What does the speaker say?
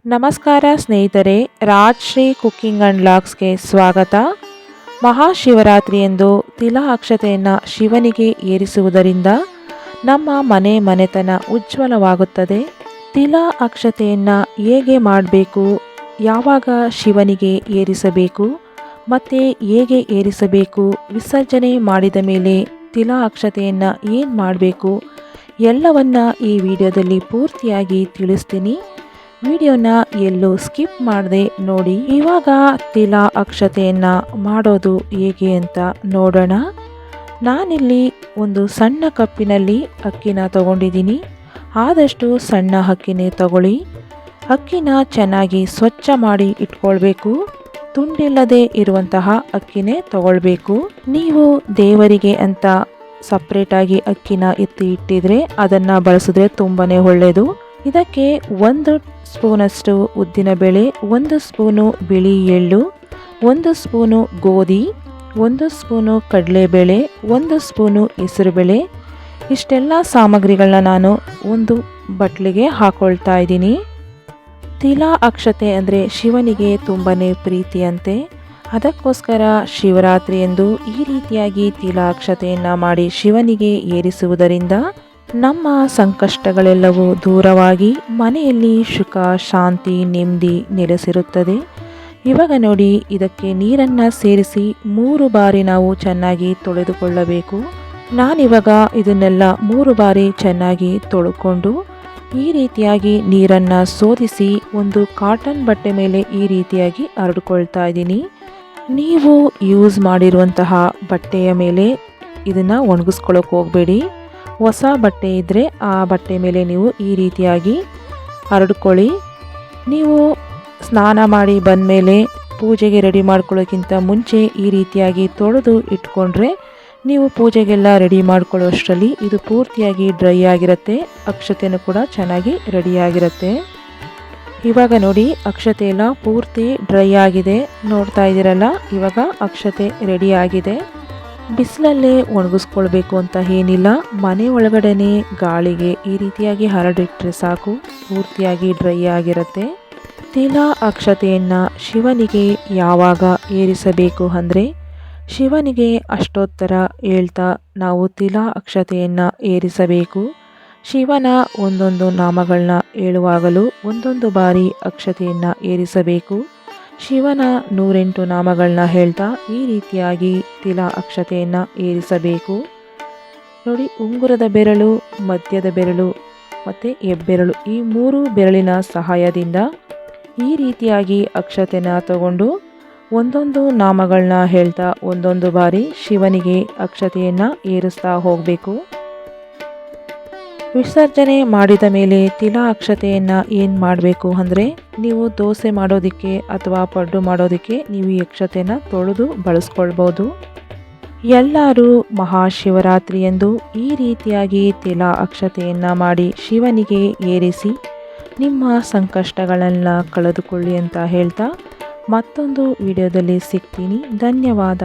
ನಮಸ್ಕಾರ ಸ್ನೇಹಿತರೆ, ರಾಜ್ಶ್ರೀ cooking and ವ್ಲಾಗ್ಸ್ಗೆ ಸ್ವಾಗತ. ಮಹಾಶಿವರಾತ್ರಿಯಂದು ತಿಲ ಅಕ್ಷತೆಯನ್ನು ಶಿವನಿಗೆ ಏರಿಸುವುದರಿಂದ ನಮ್ಮ ಮನೆತನ ಉಜ್ವಲವಾಗುತ್ತದೆ. ತಿಲ ಅಕ್ಷತೆಯನ್ನು ಹೇಗೆ ಮಾಡಬೇಕು, ಯಾವಾಗ ಶಿವನಿಗೆ ಏರಿಸಬೇಕು ಮತ್ತು ಹೇಗೆ ಏರಿಸಬೇಕು, ವಿಸರ್ಜನೆ ಮಾಡಿದ ಮೇಲೆ ತಿಲ ಅಕ್ಷತೆಯನ್ನು ಏನು ಮಾಡಬೇಕು ಎಲ್ಲವನ್ನ ಈ ವಿಡಿಯೋದಲ್ಲಿ ಪೂರ್ತಿಯಾಗಿ ತಿಳಿಸ್ತೀನಿ. ವಿಡಿಯೋನ ಎಲ್ಲೂ ಸ್ಕಿಪ್ ಮಾಡದೆ ನೋಡಿ. ಇವಾಗ ತಿಲ ಅಕ್ಷತೆಯನ್ನು ಮಾಡೋದು ಹೇಗೆ ಅಂತ ನೋಡೋಣ. ನಾನಿಲ್ಲಿ ಒಂದು ಸಣ್ಣ ಕಪ್ಪಿನಲ್ಲಿ ಅಕ್ಕಿನ ತಗೊಂಡಿದ್ದೀನಿ. ಆದಷ್ಟು ಸಣ್ಣ ಅಕ್ಕಿನೇ ತಗೊಳ್ಳಿ. ಅಕ್ಕಿನ ಚೆನ್ನಾಗಿ ಸ್ವಚ್ಛ ಮಾಡಿ ಇಟ್ಕೊಳ್ಬೇಕು. ತುಂಡಿಲ್ಲದೆ ಇರುವಂತಹ ಅಕ್ಕಿನೇ ತಗೊಳ್ಬೇಕು. ನೀವು ದೇವರಿಗೆ ಅಂತ ಸಪ್ರೇಟಾಗಿ ಅಕ್ಕಿನ ಎತ್ತಿ ಇಟ್ಟಿದ್ರೆ ಅದನ್ನು ಬಳಸಿದ್ರೆ ತುಂಬಾ ಒಳ್ಳೆಯದು. ಇದಕ್ಕೆ 1 ಸ್ಪೂನಷ್ಟು ಉದ್ದಿನಬೇಳೆ, 1 ಸ್ಪೂನು ಬಿಳಿ ಎಳ್ಳು, 1 ಸ್ಪೂನು ಗೋಧಿ, 1 ಸ್ಪೂನು ಕಡಲೆಬೇಳೆ, 1 ಸ್ಪೂನು ಹೆಸರುಬೇಳೆ, ಇಷ್ಟೆಲ್ಲ ಸಾಮಗ್ರಿಗಳನ್ನ ನಾನು ಒಂದು ಬಟ್ಲಿಗೆ ಹಾಕೊಳ್ತಾ ಇದ್ದೀನಿ. ತಿಲ ಅಕ್ಷತೆ ಅಂದರೆ ಶಿವನಿಗೆ ತುಂಬಾ ಪ್ರೀತಿಯಂತೆ. ಅದಕ್ಕೋಸ್ಕರ ಶಿವರಾತ್ರಿಯಂದು ಈ ರೀತಿಯಾಗಿ ತಿಲ ಅಕ್ಷತೆಯನ್ನು ಮಾಡಿ ಶಿವನಿಗೆ ಏರಿಸುವುದರಿಂದ ನಮ್ಮ ಸಂಕಷ್ಟಗಳೆಲ್ಲವೂ ದೂರವಾಗಿ ಮನೆಯಲ್ಲಿ ಸುಖ, ಶಾಂತಿ, ನೆಮ್ಮದಿ ನೆಲೆಸಿರುತ್ತದೆ. ಇವಾಗ ನೋಡಿ, ಇದಕ್ಕೆ ನೀರನ್ನು ಸೇರಿಸಿ 3 ಬಾರಿ ನಾವು ಚೆನ್ನಾಗಿ ತೊಳೆದುಕೊಳ್ಳಬೇಕು. ನಾನಿವಾಗ ಇದನ್ನೆಲ್ಲ 3 ಬಾರಿ ಚೆನ್ನಾಗಿ ತೊಳ್ಕೊಂಡು ಈ ರೀತಿಯಾಗಿ ನೀರನ್ನು ಸೋದಿಸಿ ಒಂದು ಕಾಟನ್ ಬಟ್ಟೆ ಮೇಲೆ ಈ ರೀತಿಯಾಗಿ ಹರಡ್ಕೊಳ್ತಾ ಇದ್ದೀನಿ. ನೀವು ಯೂಸ್ ಮಾಡಿರುವಂತಹ ಬಟ್ಟೆಯ ಮೇಲೆ ಇದನ್ನು ಒಣಗಿಸ್ಕೊಳ್ಳೋಕೆ ಹೋಗಬೇಡಿ. ಹೊಸ ಬಟ್ಟೆ ಇದ್ದರೆ ಆ ಬಟ್ಟೆ ಮೇಲೆ ನೀವು ಈ ರೀತಿಯಾಗಿ ಹರಡ್ಕೊಳ್ಳಿ. ನೀವು ಸ್ನಾನ ಮಾಡಿ ಬಂದಮೇಲೆ ಪೂಜೆಗೆ ರೆಡಿ ಮಾಡ್ಕೊಳ್ಳೋಕ್ಕಿಂತ ಮುಂಚೆ ಈ ರೀತಿಯಾಗಿ ತೊಳೆದು ಇಟ್ಕೊಂಡ್ರೆ ನೀವು ಪೂಜೆಗೆಲ್ಲ ರೆಡಿ ಮಾಡ್ಕೊಳ್ಳೋಷ್ಟರಲ್ಲಿ ಇದು ಪೂರ್ತಿಯಾಗಿ ಡ್ರೈ ಆಗಿರುತ್ತೆ. ಅಕ್ಷತೆನೂ ಕೂಡ ಚೆನ್ನಾಗಿ ರೆಡಿಯಾಗಿರುತ್ತೆ. ಇವಾಗ ನೋಡಿ, ಅಕ್ಷತೆ ಎಲ್ಲ ಪೂರ್ತಿ ಡ್ರೈ ಆಗಿದೆ. ನೋಡ್ತಾ ಇದ್ದೀರಲ್ಲ, ಇವಾಗ ಅಕ್ಷತೆ ರೆಡಿ ಆಗಿದೆ. ಬಿಸಿಲಲ್ಲೇ ಒಣಗಿಸ್ಕೊಳ್ಬೇಕು ಅಂತ ಏನಿಲ್ಲ. ಮನೆ ಒಳಗಡೆನೆ ಗಾಳಿಗೆ ಈ ರೀತಿಯಾಗಿ ಹರಡಿಟ್ರೆ ಸಾಕು, ಪೂರ್ತಿಯಾಗಿ ಡ್ರೈ ಆಗಿರುತ್ತೆ. ತಿಲ ಅಕ್ಷತೆಯನ್ನು ಶಿವನಿಗೆ ಯಾವಾಗ ಏರಿಸಬೇಕು ಅಂದರೆ ಶಿವನಿಗೆ ಅಷ್ಟೋತ್ತರ ಹೇಳ್ತಾ ನಾವು ತಿಲ ಅಕ್ಷತೆಯನ್ನು ಏರಿಸಬೇಕು. ಶಿವನ ಒಂದೊಂದು ನಾಮಗಳನ್ನ ಹೇಳುವಾಗಲೂ ಒಂದೊಂದು ಬಾರಿ ಅಕ್ಷತೆಯನ್ನು ಏರಿಸಬೇಕು. ಶಿವನ 108 ನಾಮಗಳನ್ನ ಹೇಳ್ತಾ ಈ ರೀತಿಯಾಗಿ ತಿಲ ಅಕ್ಷತೆಯನ್ನು ಏರಿಸಬೇಕು. ನೋಡಿ, ಉಂಗುರದ ಬೆರಳು, ಮಧ್ಯದ ಬೆರಳು ಮತ್ತು ಹೆಬ್ಬೆರಳು, ಈ 3 ಬೆರಳಿನ ಸಹಾಯದಿಂದ ಈ ರೀತಿಯಾಗಿ ಅಕ್ಷತೆನ ತಗೊಂಡು ಒಂದೊಂದು ನಾಮಗಳನ್ನ ಹೇಳ್ತಾ ಒಂದೊಂದು ಬಾರಿ ಶಿವನಿಗೆ ಅಕ್ಷತೆಯನ್ನು ಏರಿಸ್ತಾ ಹೋಗಬೇಕು. ವಿಸರ್ಜನೆ ಮಾಡಿದ ಮೇಲೆ ತಿಲ ಅಕ್ಷತೆಯನ್ನು ಏನು ಮಾಡಬೇಕು ಅಂದರೆ ನೀವು ದೋಸೆ ಮಾಡೋದಕ್ಕೆ ಅಥವಾ ಪಡ್ಡು ಮಾಡೋದಕ್ಕೆ ನೀವು ಈ ಅಕ್ಷತೆನ ತೊಳೆದು ಬಳಸ್ಕೊಳ್ಬೋದು. ಎಲ್ಲರೂ ಮಹಾಶಿವರಾತ್ರಿಯಂದು ಈ ರೀತಿಯಾಗಿ ತಿಲ ಅಕ್ಷತೆಯನ್ನು ಮಾಡಿ ಶಿವನಿಗೆ ಏರಿಸಿ ನಿಮ್ಮ ಸಂಕಷ್ಟಗಳೆಲ್ಲ ಕಳೆದುಕೊಳ್ಳಿ ಅಂತ ಹೇಳ್ತಾ ಮತ್ತೊಂದು ವಿಡಿಯೋದಲ್ಲಿ ಸಿಗ್ತೀನಿ. ಧನ್ಯವಾದ.